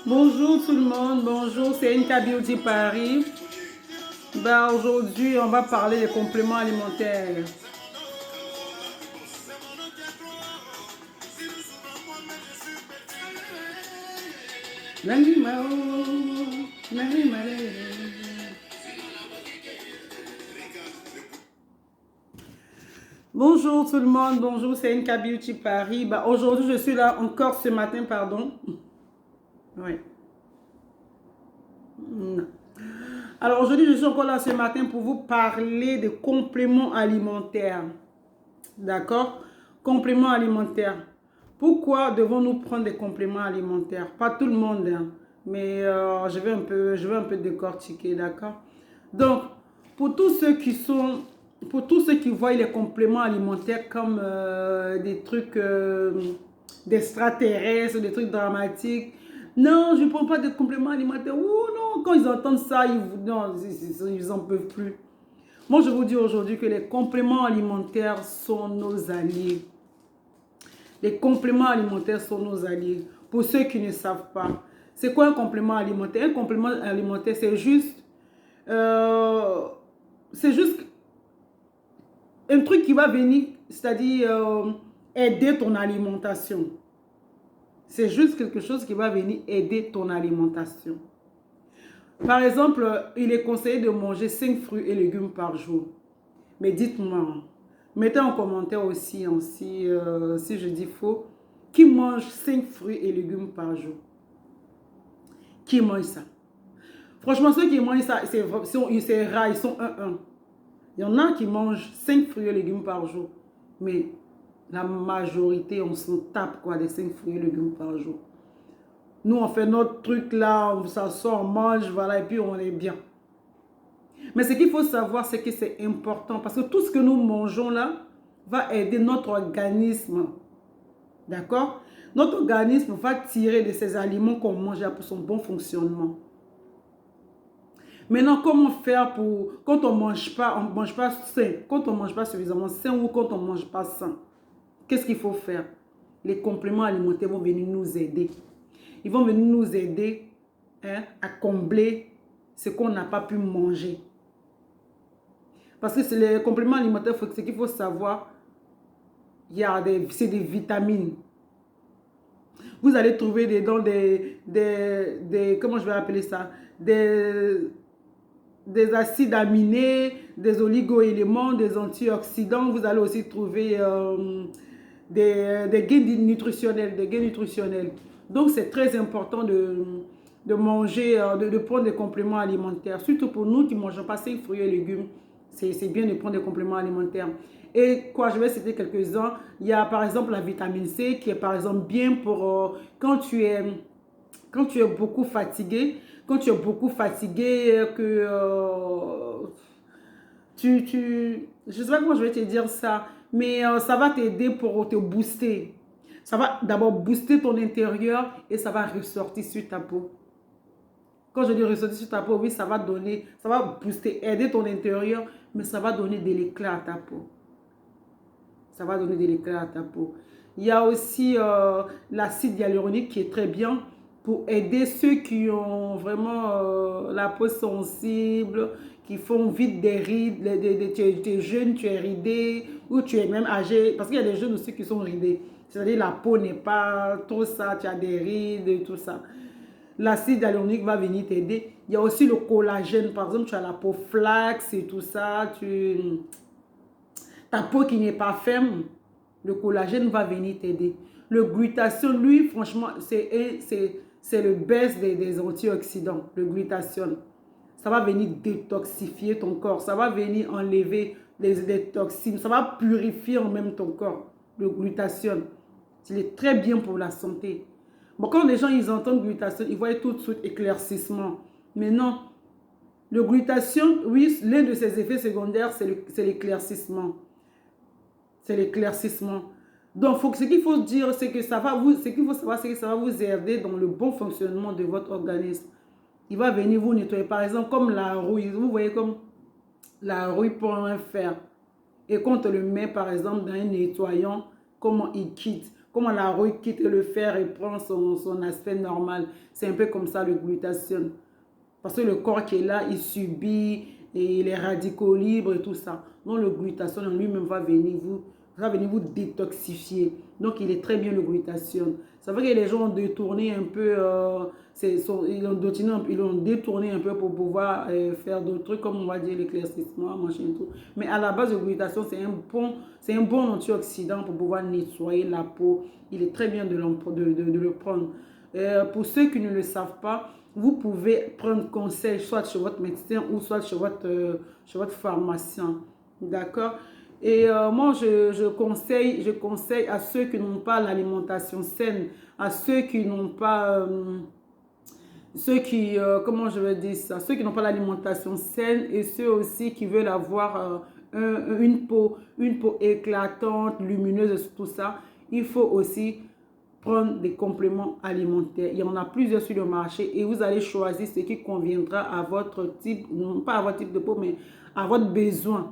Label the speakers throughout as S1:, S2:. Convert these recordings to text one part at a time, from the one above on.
S1: Bonjour tout le monde, bonjour, c'est NK Beauty Paris. Aujourd'hui, on va parler des compléments alimentaires. Bonjour tout le monde, bonjour, c'est NK Beauty Paris. Aujourd'hui, je suis là encore ce matin, pardon. Oui. Non. Alors aujourd'hui, je suis encore là ce matin pour vous parler de compléments alimentaires. D'accord? Compléments alimentaires. Pourquoi devons-nous prendre des compléments alimentaires? Pas tout le monde, hein, mais je vais un peu décortiquer, d'accord? Donc, pour tous ceux qui voient les compléments alimentaires comme des trucs d'extraterrestres, des trucs dramatiques, non, je ne prends pas de compléments alimentaires. Ouh non, quand ils entendent ça, ils en peuvent plus. Moi, je vous dis aujourd'hui que les compléments alimentaires sont nos alliés. Les compléments alimentaires sont nos alliés. Pour ceux qui ne savent pas, c'est quoi un complément alimentaire? Un complément alimentaire, c'est juste un truc qui va venir, c'est-à-dire aider ton alimentation. C'est juste quelque chose qui va venir aider ton alimentation. Par exemple, il est conseillé de manger 5 fruits et légumes par jour. Mais dites-moi, mettez en commentaire aussi, si je dis faux, qui mange 5 fruits et légumes par jour? Qui mange ça? Franchement, ceux qui mangent ça, c'est rare, ils sont 1-1. Il y en a qui mangent 5 fruits et légumes par jour. Mais la majorité, on s'en tape quoi, des 5 fruits et légumes par jour. Nous, on fait notre truc là, on s'assoit, on mange, voilà, et puis on est bien. Mais ce qu'il faut savoir, c'est que c'est important parce que tout ce que nous mangeons là va aider notre organisme. D'accord? Notre organisme va tirer de ces aliments qu'on mange là pour son bon fonctionnement. Maintenant, comment faire pour quand on mange pas sain, quand on mange pas suffisamment sain ou quand on mange pas sain? Qu'est-ce qu'il faut faire? Les compléments alimentaires vont venir nous aider. Ils vont venir nous aider à combler ce qu'on n'a pas pu manger. Parce que c'est les compléments alimentaires, ce qu'il faut savoir, c'est des vitamines. Vous allez trouver dedans comment je vais appeler ça, des acides aminés, des oligo-éléments, des antioxydants. Vous allez aussi trouver des gains nutritionnels. Donc, c'est très important de manger, de prendre des compléments alimentaires. Surtout pour nous qui ne mangeons pas 5 fruits et légumes, c'est bien de prendre des compléments alimentaires. Et quoi, je vais citer quelques-uns. Il y a par exemple la vitamine C qui est par exemple bien pour quand tu es beaucoup fatigué. Quand tu es beaucoup fatigué, que je ne sais pas comment je vais te dire ça, mais ça va t'aider pour te booster. Ça va d'abord booster ton intérieur et ça va ressortir sur ta peau. Quand je dis ressortir sur ta peau, oui, ça va booster, aider ton intérieur, mais ça va donner de l'éclat à ta peau. Ça va donner de l'éclat à ta peau. Il y a aussi l'acide hyaluronique qui est très bien pour aider ceux qui ont vraiment la peau sensible, qui font vite des rides, tu es jeune, tu es ridé, ou tu es même âgé, parce qu'il y a des jeunes aussi qui sont ridés. C'est-à-dire la peau n'est pas trop ça, tu as des rides et tout ça. L'acide hyaluronique va venir t'aider. Il y a aussi le collagène, par exemple, tu as la peau flax et tout ça, ta peau qui n'est pas ferme. Le collagène va venir t'aider. Le glutathione, lui, franchement, c'est le best des antioxydants, le glutathione. Ça va venir détoxifier ton corps. Ça va venir enlever les toxines. Ça va purifier en même ton corps. Le glutathione. Il est très bien pour la santé. Bon, quand les gens ils entendent glutathione, ils voient tout de suite éclaircissement. Mais non. Le glutathione, oui, l'un de ses effets secondaires, c'est l'éclaircissement. C'est l'éclaircissement. Donc, ce qu'il faut dire, c'est que ça va vous, ce qu'il faut savoir, c'est que ça va vous aider dans le bon fonctionnement de votre organisme. Il va venir vous nettoyer. Par exemple, comme la rouille. Vous voyez comme la rouille prend un fer. Et quand on le met, par exemple, dans un nettoyant, comment il quitte. Comment la rouille quitte le fer et prend son aspect normal. C'est un peu comme ça le glutathione. Parce que le corps qui est là, il subit et les radicaux libres et tout ça. Donc le glutathione en lui-même va venir vous détoxifier. Donc il est très bien le glutathione. C'est vrai que les gens ont détourné un peu, ils l'ont détourné un peu pour pouvoir faire d'autres trucs comme on va dire l'éclaircissement, machin et tout. Mais à la base le glutathione c'est un bon antioxydant pour pouvoir nettoyer la peau. Il est très bien de le prendre. Pour ceux qui ne le savent pas, vous pouvez prendre conseil soit chez votre médecin ou soit chez votre pharmacien. D'accord? Et moi, je conseille à ceux qui n'ont pas l'alimentation saine, à ceux qui n'ont pas, comment je vais dire ça, ceux qui n'ont pas l'alimentation saine et ceux aussi qui veulent avoir une peau éclatante, lumineuse, tout ça, il faut aussi prendre des compléments alimentaires. Il y en a plusieurs sur le marché et vous allez choisir ce qui conviendra à votre type, non pas à votre type de peau, mais à votre besoin.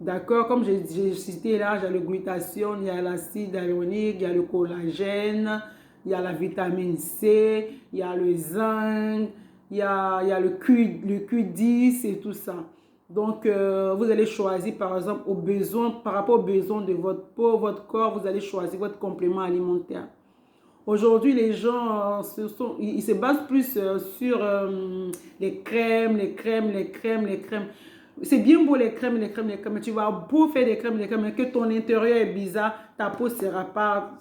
S1: D'accord? Comme j'ai cité là, il y a le glutathione, il y a l'acide hyaluronique, il y a le collagène, il y a la vitamine C, il y a le zinc, il y a le Q10 et tout ça. Donc, vous allez choisir par exemple par rapport aux besoins de votre peau, votre corps, vous allez choisir votre complément alimentaire. Aujourd'hui, les gens ils se basent plus sur les crèmes. C'est bien beau les crèmes, mais tu vas beau faire des crèmes, mais que ton intérieur est bizarre, ta peau ne sera pas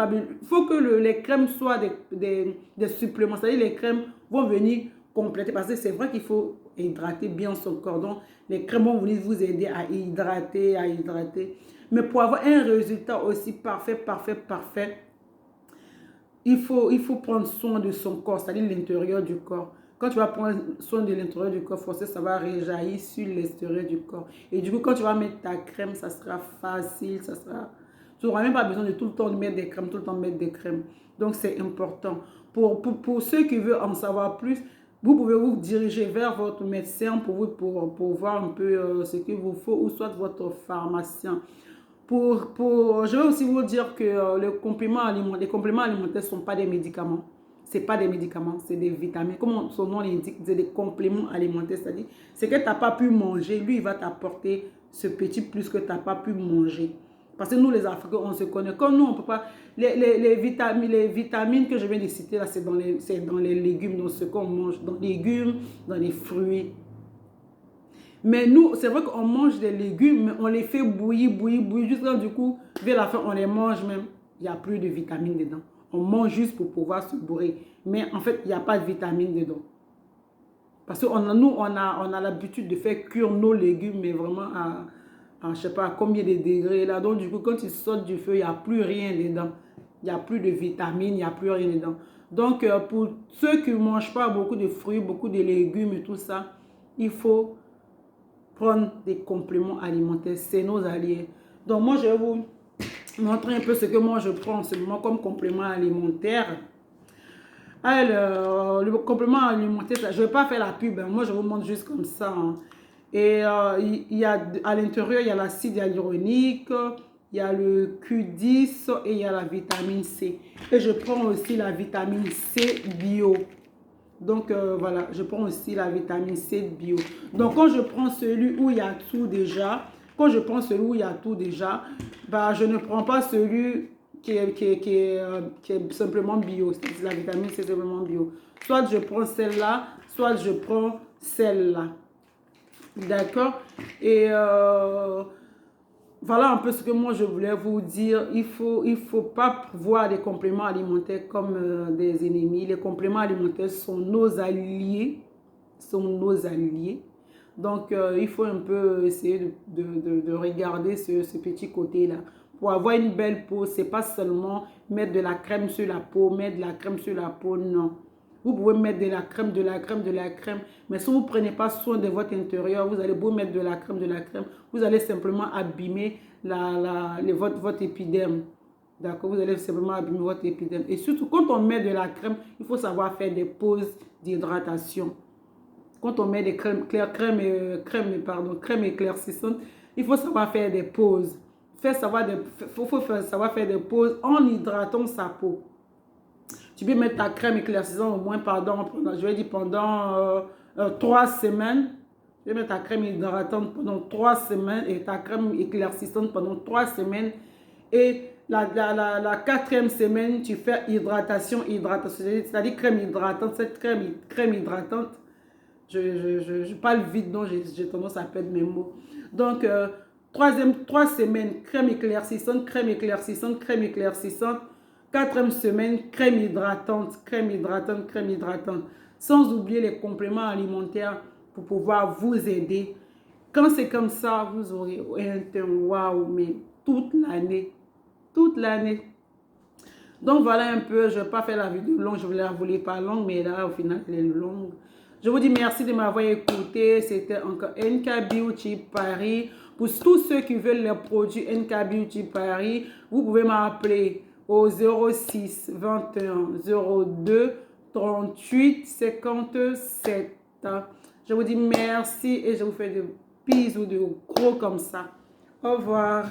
S1: bien. Il faut que les crèmes soient des suppléments, c'est-à-dire les crèmes vont venir compléter, parce que c'est vrai qu'il faut hydrater bien son corps. Donc, les crèmes vont venir vous aider à hydrater. Mais pour avoir un résultat aussi parfait, il faut prendre soin de son corps, c'est-à-dire l'intérieur du corps. Quand tu vas prendre soin de l'intérieur du corps, forcément, ça va réjaillir sur l'extérieur du corps. Et du coup, quand tu vas mettre ta crème, ça sera facile, tu n'auras même pas besoin de tout le temps mettre des crèmes, Donc, c'est important. Pour ceux qui veulent en savoir plus, vous pouvez vous diriger vers votre médecin pour voir un peu ce qu'il vous faut, ou soit votre pharmacien. Je vais aussi vous dire que les compléments alimentaires ne sont pas des médicaments. Ce n'est pas des médicaments, c'est des vitamines. Comme son nom l'indique, c'est des compléments alimentaires. C'est-à-dire, ce que tu n'as pas pu manger, lui, il va t'apporter ce petit plus que tu n'as pas pu manger. Parce que nous, les Africains, on se connaît. Comme nous, on ne peut pas... Les vitamines que je viens de citer, là, c'est dans les légumes, dans ce qu'on mange. Dans les légumes, dans les fruits. Mais nous, c'est vrai qu'on mange des légumes, mais on les fait bouillir, jusqu'à du coup, vers la fin, on les mange même. Il n'y a plus de vitamines dedans. On mange juste pour pouvoir se bourrer. Mais en fait, il n'y a pas de vitamines dedans. Parce que nous, on a l'habitude de faire cuire nos légumes, mais vraiment je ne sais pas à combien de degrés là. Donc, du coup, quand ils sortent du feu, il n'y a plus rien dedans. Il n'y a plus de vitamines, il n'y a plus rien dedans. Donc, pour ceux qui ne mangent pas beaucoup de fruits, beaucoup de légumes et tout ça, il faut prendre des compléments alimentaires, c'est nos alliés. Donc moi, je vais vous montrer un peu ce que moi je prends en ce moment comme complément alimentaire. Alors, le complément alimentaire, je ne vais pas faire la pub, hein. Moi je vous montre juste comme ça. Hein. Et il y a à l'intérieur, il y a l'acide hyaluronique, il y a le Q10 et il y a la vitamine C. Et je prends aussi la vitamine C bio. Donc, voilà, je prends aussi la vitamine C bio. Donc, quand je prends celui où il y a tout déjà, bah, je ne prends pas celui qui est simplement bio. La vitamine C est simplement bio. Soit je prends celle-là, soit je prends celle-là. D'accord? Et voilà un peu ce que moi je voulais vous dire. Il faut pas voir des compléments alimentaires comme des ennemis. Les compléments alimentaires sont nos alliés. Sont nos alliés. Donc, il faut un peu essayer de regarder ce petit côté-là. Pour avoir une belle peau, c'est pas seulement mettre de la crème sur la peau, mettre de la crème sur la peau, non. Vous pouvez mettre de la crème, de la crème, de la crème. Mais si vous ne prenez pas soin de votre intérieur, vous allez beau mettre de la crème, vous allez simplement abîmer votre épiderme. D'accord, vous allez simplement abîmer votre épiderme. Et surtout, quand on met de la crème, il faut savoir faire des pauses d'hydratation. Quand on met des crèmes éclaircissantes, il faut savoir faire des pauses. Faut savoir faire des pauses en hydratant sa peau. Tu peux mettre ta crème éclaircissante au moins je vais dire pendant 3 semaines. Tu peux mettre ta crème hydratante pendant 3 semaines et ta crème éclaircissante pendant 3 semaines. Et la quatrième semaine, tu fais hydratation. C'est-à-dire crème hydratante. Cette crème hydratante, je parle vite, donc j'ai tendance à perdre mes mots. Donc, 3 semaines, crème éclaircissante, crème éclaircissante, crème éclaircissante. 4e semaine, crème hydratante, crème hydratante, crème hydratante. Sans oublier les compléments alimentaires pour pouvoir vous aider. Quand c'est comme ça, vous aurez un teint waouh, mais toute l'année. Toute l'année. Donc voilà un peu, je ne vais pas faire la vidéo longue, je voulais la voler pas longue, mais là au final elle est longue. Je vous dis merci de m'avoir écouté. C'était encore NK Beauty Paris. Pour tous ceux qui veulent les produits NK Beauty Paris, vous pouvez m'appeler au 06 21 02 38 57. Je vous dis merci et je vous fais de bisous de gros comme ça. Au revoir.